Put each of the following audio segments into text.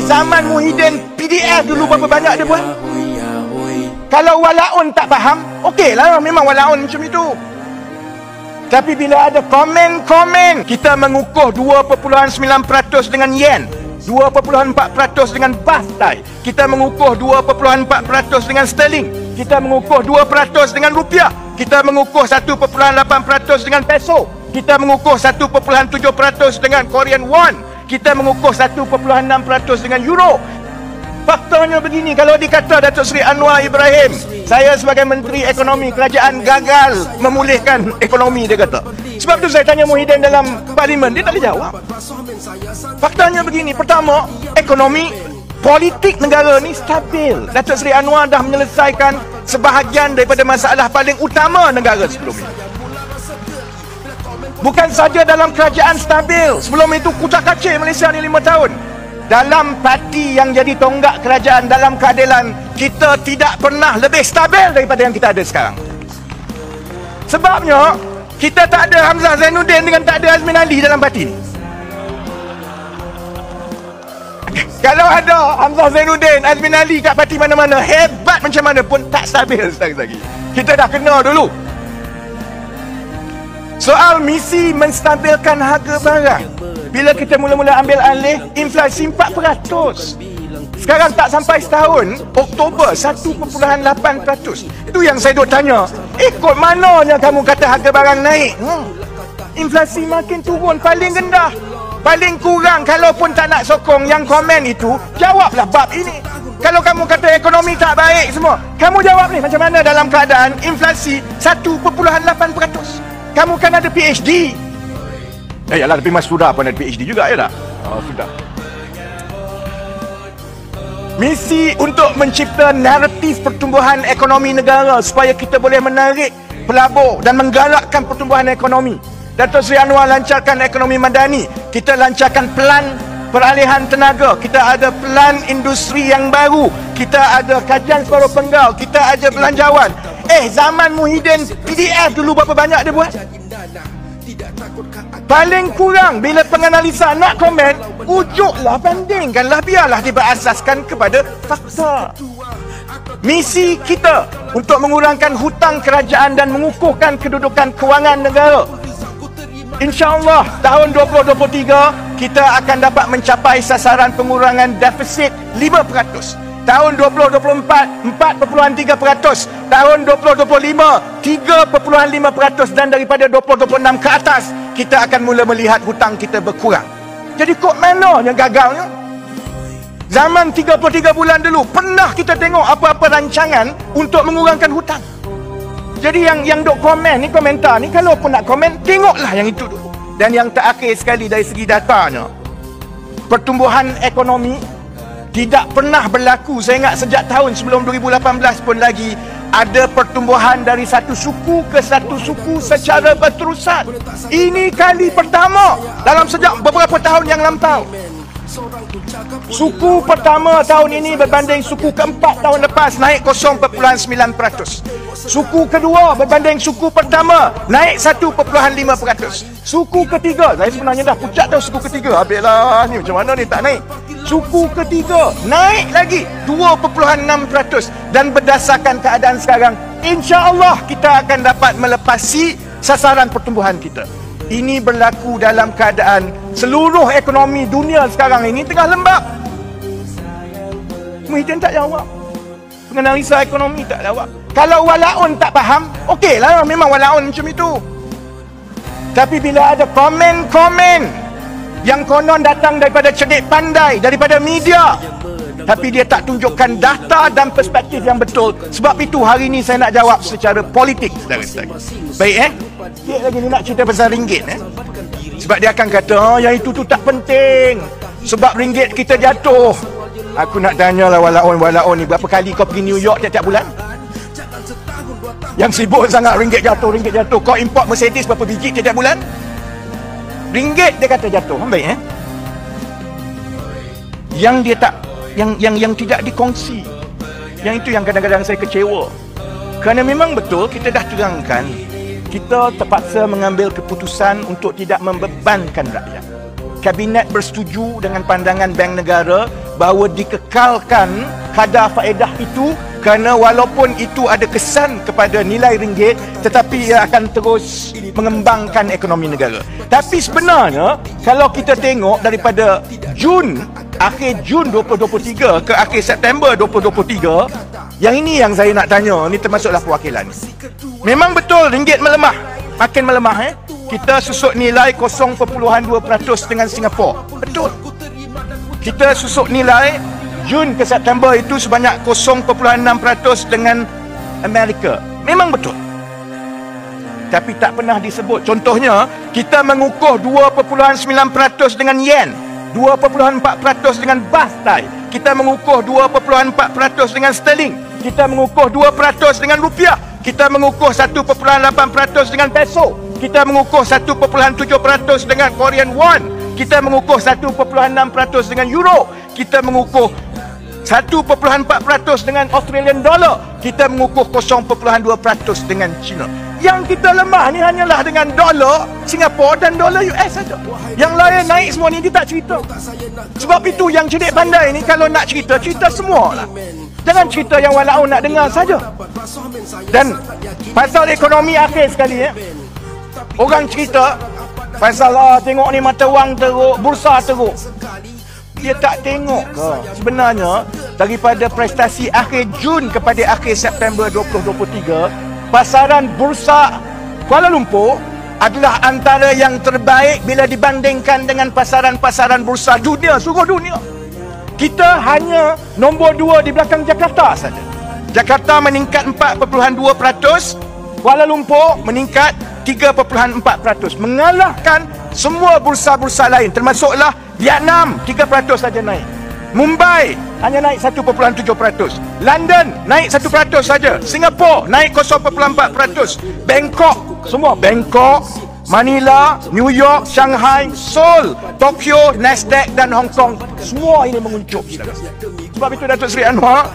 Zaman Muhyiddin PDF dulu berapa banyak dia buat? Kalau walaun tak faham, okey lah, memang walaun macam itu. Tapi bila ada komen-komen, kita mengukuh 2.9% dengan yen, 2.4% dengan baht Thai, kita mengukuh 2.4% dengan sterling, kita mengukuh 2% dengan rupiah, kita mengukuh 1.8% dengan peso, kita mengukuh 1.7% dengan Korean won, kita mengukuh 1.6% dengan euro. Faktanya begini, kalau dikata Datuk Seri Anwar Ibrahim, saya sebagai Menteri Ekonomi kerajaan gagal memulihkan ekonomi, dia kata. Sebab tu saya tanya Muhyiddin dalam parlimen, dia tak boleh jawab. Faktanya begini, pertama, ekonomi politik negara ni stabil. Datuk Seri Anwar dah menyelesaikan sebahagian daripada masalah paling utama negara sebelum ini. Bukan saja dalam kerajaan stabil, sebelum itu kucak-kacir Malaysia ni 5 tahun. Dalam parti yang jadi tonggak kerajaan, dalam keadilan, kita tidak pernah lebih stabil daripada yang kita ada sekarang. Sebabnya kita tak ada Hamzah Zainuddin dengan tak ada Azmin Ali dalam parti. Kalau ada Hamzah Zainuddin, Azmin Ali kat parti mana-mana, hebat macam mana pun tak stabil lagi. Kita dah kena dulu. Soal misi menstabilkan harga barang, bila kita mula-mula ambil alih, inflasi 4%. Sekarang tak sampai setahun, Oktober 1.8%. Itu yang saya duk tanya, ikut mananya kamu kata harga barang naik? Inflasi makin turun, paling rendah. Paling kurang, kalaupun tak nak sokong yang komen itu, jawablah bab ini. Kalau kamu kata ekonomi tak baik semua, kamu jawab ni macam mana dalam keadaan inflasi 1.8%. Kamu kan ada PhD. Yalah, tapi Mas Sudah pun ada PhD juga, ya tak? Oh, sudah. Misi untuk mencipta naratif pertumbuhan ekonomi negara supaya kita boleh menarik pelabur dan menggalakkan pertumbuhan ekonomi. Datuk Seri Anwar lancarkan ekonomi madani. Kita lancarkan pelan peralihan tenaga. Kita ada pelan industri yang baru. Kita ada kajian separuh penggal. Kita ada belanjawan. Zaman Muhyiddin PDF dulu berapa banyak dia buat? Paling kurang bila penganalisa nak komen, ujuklah, bandingkanlah, biarlah dia berasaskan kepada fakta. Misi kita untuk mengurangkan hutang kerajaan dan mengukuhkan kedudukan kewangan negara. InsyaAllah tahun 2023 kita akan dapat mencapai sasaran pengurangan defisit 5%. Tahun 2024 4.3%, tahun 2025 3.5%, dan daripada 2026 ke atas kita akan mula melihat hutang kita berkurang. Jadi kok mana yang gagalnya? Zaman 33 bulan dulu pernah kita tengok apa-apa rancangan untuk mengurangkan hutang. Jadi yang duk komen ni, komentar ni, kalau pun nak komen, tengoklah yang itu dulu. Dan yang terakhir sekali dari segi datanya, pertumbuhan ekonomi tidak pernah berlaku. Saya ingat sejak tahun sebelum 2018 pun lagi ada pertumbuhan dari satu suku ke satu suku secara berterusan. Ini kali pertama dalam sejak beberapa tahun yang lampau. Suku pertama tahun ini berbanding suku keempat tahun lepas naik 0.9%. Suku kedua berbanding suku pertama naik 1.5%. Suku ketiga, saya sebenarnya dah pucat dah suku ketiga. Habislah ni, macam mana ni tak naik. Suku ketiga naik lagi 2.6%. Dan berdasarkan keadaan sekarang, insya-Allah kita akan dapat melepasi sasaran pertumbuhan kita. Ini berlaku dalam keadaan seluruh ekonomi dunia sekarang ini tengah lembab. Muhyiddin tak jawab. Penganalisa ekonomi tak jawab. Kalau walaun tak faham, okey lah, memang walaun macam itu. Tapi bila ada komen-komen yang konon datang daripada cerdik pandai, daripada media, tapi dia tak tunjukkan data dan perspektif yang betul. Sebab itu hari ini saya nak jawab secara politik, saudara-saudara. Baik dia lagi ni nak cerita pasal ringgit Sebab dia akan kata, yang itu tu tak penting, sebab ringgit kita jatuh. Aku nak tanyalah walaun ni, berapa kali kau pergi New York tiap-tiap bulan? Yang sibuk sangat ringgit jatuh. Kau import Mercedes berapa biji tiap-tiap bulan? Ringgit dia kata jatuh. Baik Yang dia tak, yang tidak dikongsi, yang itu yang kadang-kadang saya kecewa. Kerana memang betul kita dah terangkan, kita terpaksa mengambil keputusan untuk tidak membebankan rakyat. Kabinet bersetuju dengan pandangan Bank Negara bahawa dikekalkan kadar faedah itu kerana walaupun itu ada kesan kepada nilai ringgit, tetapi ia akan terus mengembangkan ekonomi negara. Tapi sebenarnya kalau kita tengok daripada akhir Jun 2023 ke akhir September 2023, yang ini yang saya nak tanya, ni termasuklah perwakilan. Memang betul ringgit melemah, makin melemah. Kita susuk nilai 0.2% dengan Singapura. Betul. Kita susuk nilai Jun ke September itu sebanyak 0.6% dengan Amerika. Memang betul. Tapi tak pernah disebut. Contohnya, kita mengukuh 2.9% dengan yen, 2.4% dengan baht Thai. Kita mengukuh 2.4% dengan sterling. Kita mengukuh 2% dengan rupiah. Kita mengukuh 1.8% dengan peso. Kita mengukuh 1.7% dengan Korean won. Kita mengukuh 1.6% dengan euro. Kita mengukuh 1.4% dengan Australian dollar. Kita mengukuh 0.2% dengan China. Yang kita lemah ni hanyalah dengan dolar Singapura dan dolar US saja. Yang lain naik semua ni dia tak cerita. Sebab itu yang cerdik pandai ni kalau nak cerita, cerita semua lah. Jangan cerita yang walau nak dengar saja. Dan pasal ekonomi akhir sekali orang cerita pasal tengok ni mata wang teruk, bursa teruk. Dia tak tengok sebenarnya daripada prestasi akhir Jun kepada akhir September 2023, pasaran bursa Kuala Lumpur adalah antara yang terbaik bila dibandingkan dengan pasaran-pasaran bursa dunia, seluruh dunia. Kita hanya nombor 2 di belakang Jakarta saja. Jakarta meningkat 4.2%, Kuala Lumpur meningkat 3.4%, mengalahkan semua bursa-bursa lain, termasuklah Vietnam 3% saja naik. Mumbai hanya naik 1.7%. London naik 1% saja. Singapura naik 0.4%. Bangkok, Manila, New York, Shanghai, Seoul, Tokyo, Nasdaq dan Hong Kong, semua ini menguncup. Sebab itu Datuk Seri Anwar,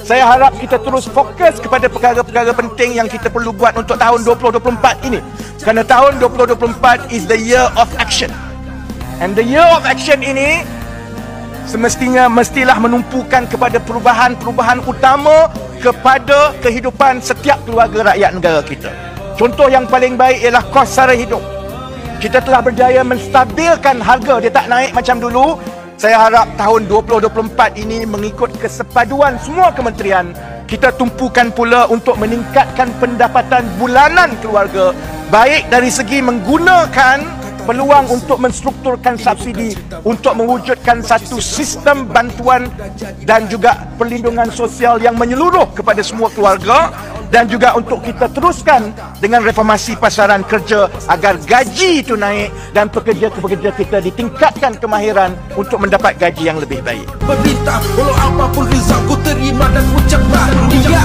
saya harap kita terus fokus kepada perkara-perkara penting yang kita perlu buat untuk tahun 2024 ini. Kerana tahun 2024 is the year of action. And the year of action ini mestilah menumpukan kepada perubahan-perubahan utama kepada kehidupan setiap keluarga rakyat negara kita. Contoh yang paling baik ialah kos sara hidup. Kita telah berjaya menstabilkan harga, dia tak naik macam dulu. Saya harap tahun 2024 ini mengikut kesepaduan semua kementerian, kita tumpukan pula untuk meningkatkan pendapatan bulanan keluarga, baik dari segi menggunakan peluang untuk menstrukturkan subsidi untuk mewujudkan satu sistem bantuan dan juga perlindungan sosial yang menyeluruh kepada semua keluarga, dan juga untuk kita teruskan dengan reformasi pasaran kerja agar gaji itu naik dan pekerja-pekerja kita ditingkatkan kemahiran untuk mendapat gaji yang lebih baik. Berita walau apapun result ku terima dan ucapkan dia.